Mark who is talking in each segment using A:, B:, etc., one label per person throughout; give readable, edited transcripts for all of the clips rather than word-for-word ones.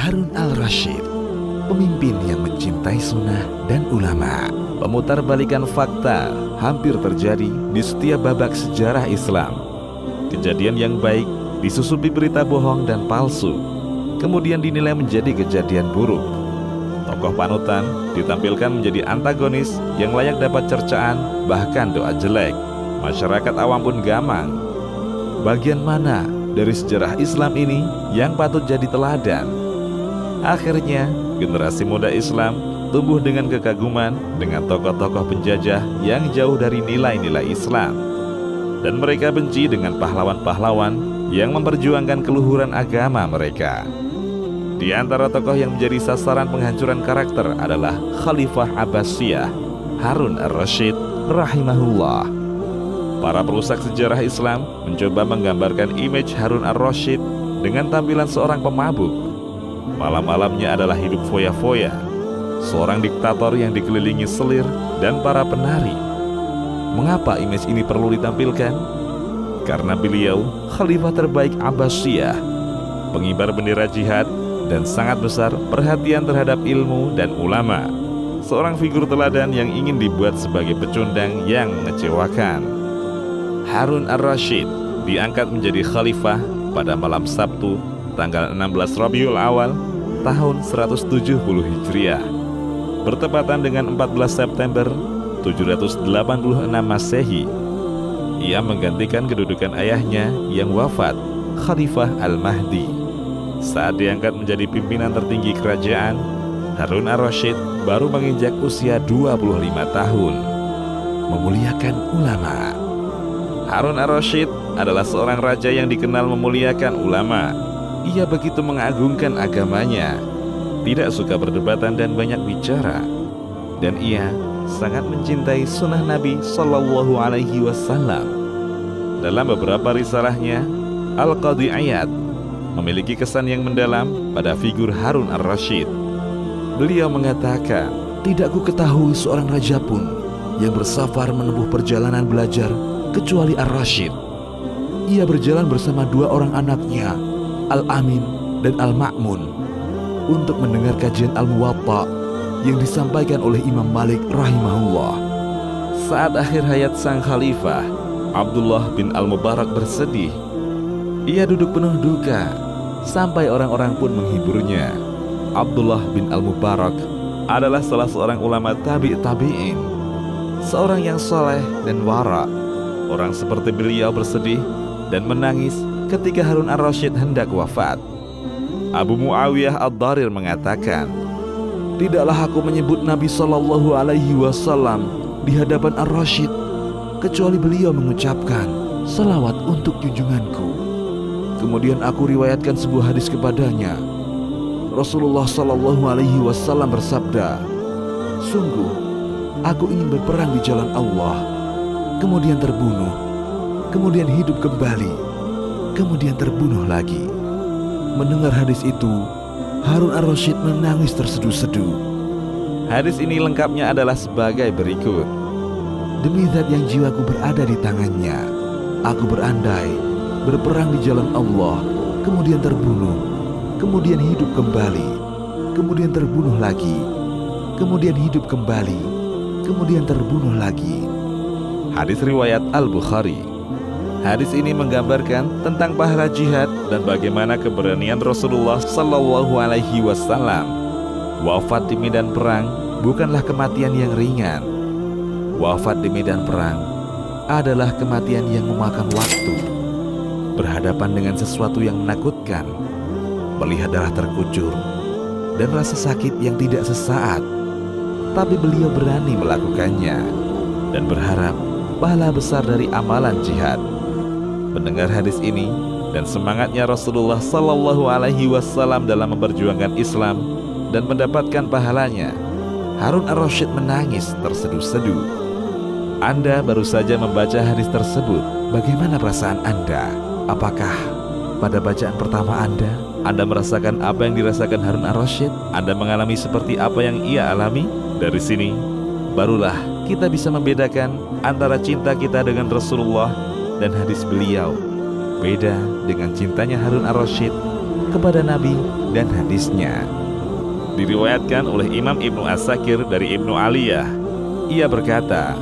A: Harun al-Rasyid, pemimpin yang mencintai sunnah dan ulama. Pemutarbalikan fakta hampir terjadi di setiap babak sejarah Islam. Kejadian yang baik disusupi berita bohong dan palsu, kemudian dinilai menjadi kejadian buruk. Tokoh panutan ditampilkan menjadi antagonis yang layak dapat cercaan, bahkan doa jelek. Masyarakat awam pun gamang. Bagian mana dari sejarah Islam ini yang patut jadi teladan? Akhirnya, generasi muda Islam tumbuh dengan kekaguman dengan tokoh-tokoh penjajah yang jauh dari nilai-nilai Islam. Dan mereka benci dengan pahlawan-pahlawan yang memperjuangkan keluhuran agama mereka. Di antara tokoh yang menjadi sasaran penghancuran karakter adalah Khalifah Abbasiyah, Harun ar-Rasyid rahimahullah. Para perusak sejarah Islam mencoba menggambarkan image Harun ar-Rasyid dengan tampilan seorang pemabuk. Malam-malamnya adalah hidup foya-foya, seorang diktator yang dikelilingi selir dan para penari. Mengapa image ini perlu ditampilkan? Karena beliau khalifah terbaik Abbasiyah, pengibar bendera jihad, dan sangat besar perhatian terhadap ilmu dan ulama. Seorang figur teladan yang ingin dibuat sebagai pecundang yang mengecewakan. Harun ar-Rasyid diangkat menjadi khalifah pada malam Sabtu, tanggal 16 Rabiul Awal, tahun 170 Hijriah, bertepatan dengan 14 September 786 Masehi. Ia menggantikan kedudukan ayahnya yang wafat, Khalifah Al-Mahdi. Saat diangkat menjadi pimpinan tertinggi kerajaan, Harun ar-Rasyid baru menginjak usia 25 tahun. Memuliakan ulama. Harun ar-Rasyid adalah seorang raja yang dikenal memuliakan ulama. Ia begitu mengagungkan agamanya, tidak suka perdebatan dan banyak bicara. Dan ia sangat mencintai sunnah Nabi Sallallahu Alaihi Wasallam. Dalam beberapa risalahnya, Al-Qadhi Iyad memiliki kesan yang mendalam pada figur Harun ar-Rasyid. Beliau mengatakan, "Tidak ku ketahui seorang raja pun yang bersafar menempuh perjalanan belajar kecuali ar-Rasyid. Ia berjalan bersama dua orang anaknya, Al-Amin dan Al-Ma'mun, untuk mendengar kajian Al-Muwatta yang disampaikan oleh Imam Malik rahimahullah." Saat akhir hayat sang khalifah, Abdullah bin Al-Mubarak bersedih. Ia duduk penuh duka, sampai orang-orang pun menghiburnya. Abdullah bin Al-Mubarak adalah salah seorang ulama tabi'in, seorang yang soleh dan wara. Orang seperti beliau bersedih dan menangis ketika Harun ar-Rasyid hendak wafat. Abu Muawiyah ad-Darir mengatakan, "Tidaklah aku menyebut Nabi Sallallahu Alaihi Wasallam di hadapan ar-Rasyid, kecuali beliau mengucapkan salawat untuk junjunganku. Kemudian aku riwayatkan sebuah hadis kepadanya. Rasulullah Sallallahu Alaihi Wasallam bersabda, sungguh aku ingin berperang di jalan Allah, kemudian terbunuh, kemudian hidup kembali, kemudian terbunuh lagi." Mendengar hadis itu, Harun ar-Rasyid menangis terseduh-seduh. Hadis ini lengkapnya adalah sebagai berikut. "Demi zat yang jiwaku berada di tangannya, aku berandai berperang di jalan Allah, kemudian terbunuh, kemudian hidup kembali, kemudian terbunuh lagi, kemudian hidup kembali, kemudian terbunuh lagi." Hadis riwayat Al-Bukhari. Hadis ini menggambarkan tentang pahala jihad dan bagaimana keberanian Rasulullah Sallallahu Alaihi Wasallam. Wafat di medan perang bukanlah kematian yang ringan. Wafat di medan perang adalah kematian yang memakan waktu. Berhadapan dengan sesuatu yang menakutkan, melihat darah terkucur, dan rasa sakit yang tidak sesaat. Tapi beliau berani melakukannya dan berharap pahala besar dari amalan jihad. Mendengar hadis ini dan semangatnya Rasulullah Sallallahu Alaihi Wasallam dalam memperjuangkan Islam dan mendapatkan pahalanya, Harun ar-Rasyid menangis terseduh-seduh. Anda baru saja membaca hadis tersebut. Bagaimana perasaan Anda? Apakah pada bacaan pertama Anda merasakan apa yang dirasakan Harun ar-Rasyid? Anda mengalami seperti apa yang ia alami? Dari sini barulah kita bisa membedakan antara cinta kita dengan Rasulullah dan hadis beliau. Beda dengan cintanya Harun ar-Rasyid kepada Nabi dan hadisnya. Diriwayatkan oleh Imam Ibnu As-Sakir dari Ibnu Aliyah, ia berkata,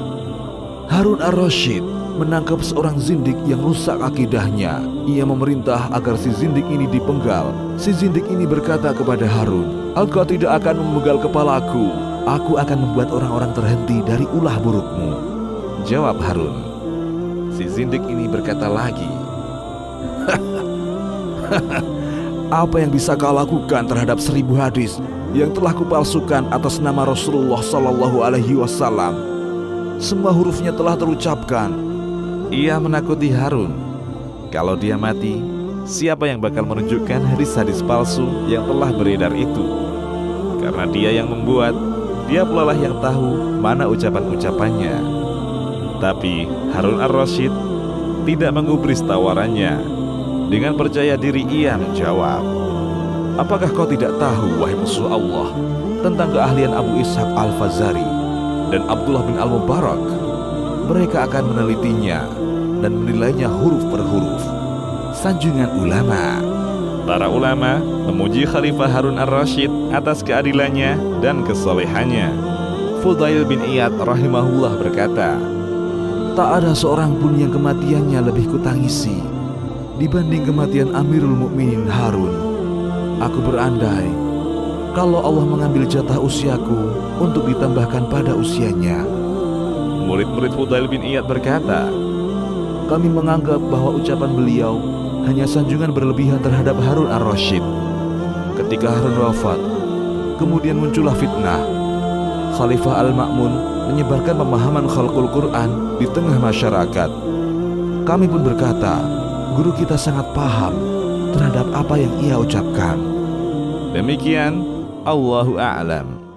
A: Harun ar-Rasyid menangkap seorang zindik yang rusak akidahnya. Ia memerintah agar si zindik ini dipenggal. Si zindik ini berkata kepada Harun, engkau tidak akan memenggal kepalaku. Aku akan membuat orang-orang terhenti dari ulah burukmu. Jawab Harun. Si zindik ini berkata lagi, apa yang bisa kau lakukan terhadap 1000 hadis yang telah kupalsukan atas nama Rasulullah Sallallahu Alaihi Wasallam? Semua hurufnya telah terucapkan. Ia menakuti Harun, kalau dia mati, siapa yang bakal menunjukkan hadis-hadis palsu yang telah beredar itu? Karena dia yang membuat, dia pula lah yang tahu mana ucapan-ucapannya. Tapi Harun ar-Rasyid tidak mengubris tawarannya. Dengan percaya diri ia menjawab, apakah kau tidak tahu, wahai musuh Allah, tentang keahlian Abu Ishaq al-Fazari dan Abdullah bin al-Mubarak? Mereka akan menelitinya dan menilainya huruf per huruf. Sanjungan ulama. Para ulama memuji Khalifah Harun ar-Rasyid atas keadilannya dan kesolehannya. Fudail bin Iyad rahimahullah berkata, tak ada seorang pun yang kematiannya lebih kutangisi dibanding kematian Amirul Mukminin Harun. Aku berandai kalau Allah mengambil jatah usiaku untuk ditambahkan pada usianya. Murid-murid Fudail bin Iyad berkata, kami menganggap bahwa ucapan beliau hanya sanjungan berlebihan terhadap Harun ar-Rasyid. Ketika Harun wafat, kemudian muncullah fitnah. Khalifah Al-Ma'mun menyebarkan pemahaman khalqul Quran di tengah masyarakat. Kami pun berkata, guru kita sangat paham terhadap apa yang ia ucapkan. Demikian, Allahu a'lam.